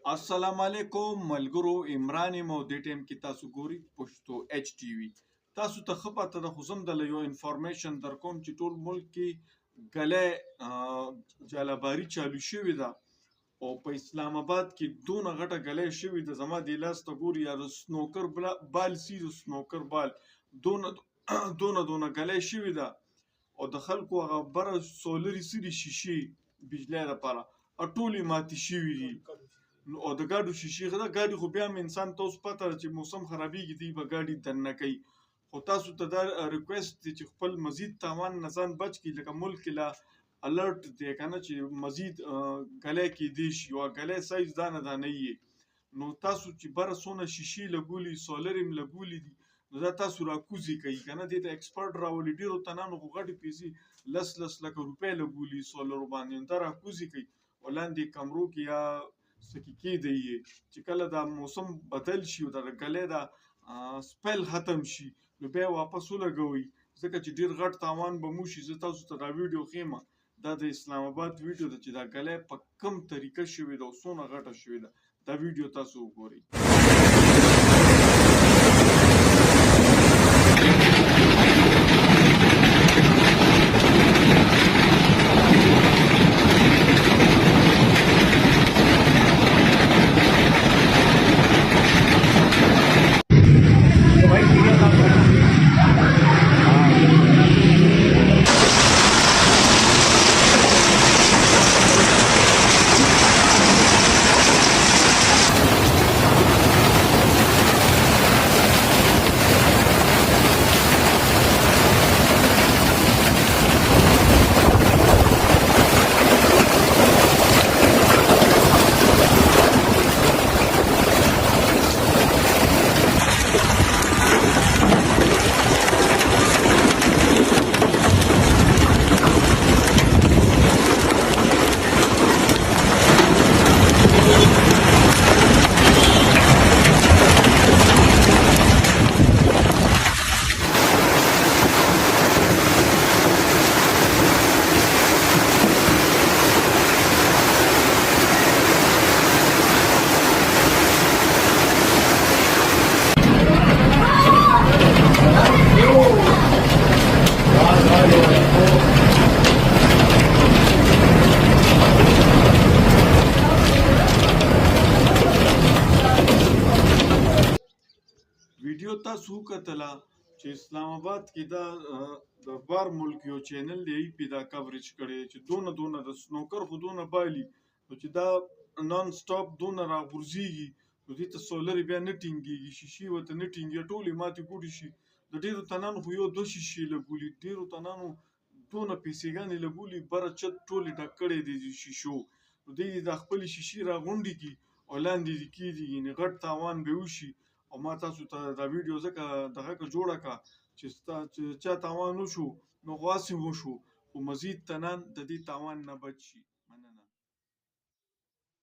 السلام علیکم ملګرو، عمران یم او دې ټایم کې تاسو ګورئ پښتو ایچ ټي وي. تاسو ته ښه پته ده، خو زه هم دله یو انفارمیشن در کوم چې ټول ملک کې ګلی جالباري چالو شوې ده او په اسلام آباد کې دونه غټه ګلی شوې ده. زما دې لاس ته ګوري یا د سنوکر بال سي د سنوکر بال دونه ګلی شوې ده او د خلکو هغه بره سولري سري شیشې بجلی لپاره ټولې ماتې شوې دي او د ګاډو شیشې ده. ګاډي خو بیا هم انسان ته اوس پته ده چې موسم خرابېږي دی به ګاډي دننه کوي، خو تاسو ته دا ریکویسټ دی چې خپل مزید تاوان نه ځان بچ کړي، لکه ملک کې لا الرټ دی که نه چې مزید ګلی کېدی شي او ګلی سایز دانه دانه یې. نو تاسو چې بره څونه شیشې لګولي سولر یې لګولي دي نو دا تاسو راکوزي کوي که نه. دې ته ایکسپرټ راولي، ډېرو تنانو خو غټې پیسې لس لکه روپۍ لګولي سولرو باندې، نو دا راکوزي کوي او لاندې کمرو کې یا سکی کېدی یې چې کله دا موسم بدل شي او دا ګلی دا سپیل ختم شي نو بیا واپس ولګوئ، ځکه چې ډېر غټ تاوان به مو شي. زه تاسو ته دا ویډیو ښیم، دا د اسلام آباد ویډیو ده چې دا ګلی په کوم طریقه شوې ده او څونه غټه شوې ده. دا ویډیو تاسو وګورئ. ویډیو تاسو وکتله چې اسلام آباد کې دا د بار ملک یو چینل دی پې دا کوریج کړی چې دونه د سنوکر خو دونه بالي نو چې دا نان سټاپ دونه راغورځېږي نو دې ته سولر بیا نه ټینګېږي، شیشې ورته نه ټینګېږي، ټولې ماتې ګوډې شي. د ډېرو تنانو خو یو دوه شیشې لګولي، ډېرو تنانو دونه پیسېګانې لګولي، بره چت ټولې ډک کړی دی د شیشو. نو دوی دا خپلې شیشې راغونډې کړي او لاندې دې کېږدي، یعنې غټ تاوان به وشي. او ما تاسو ته دا ویډیو ځکه دغه که جوړه کړه چې چا تاوان وشو نو خو هسې وشو، خو مزید تنان د دې تاوان نه بچ شي.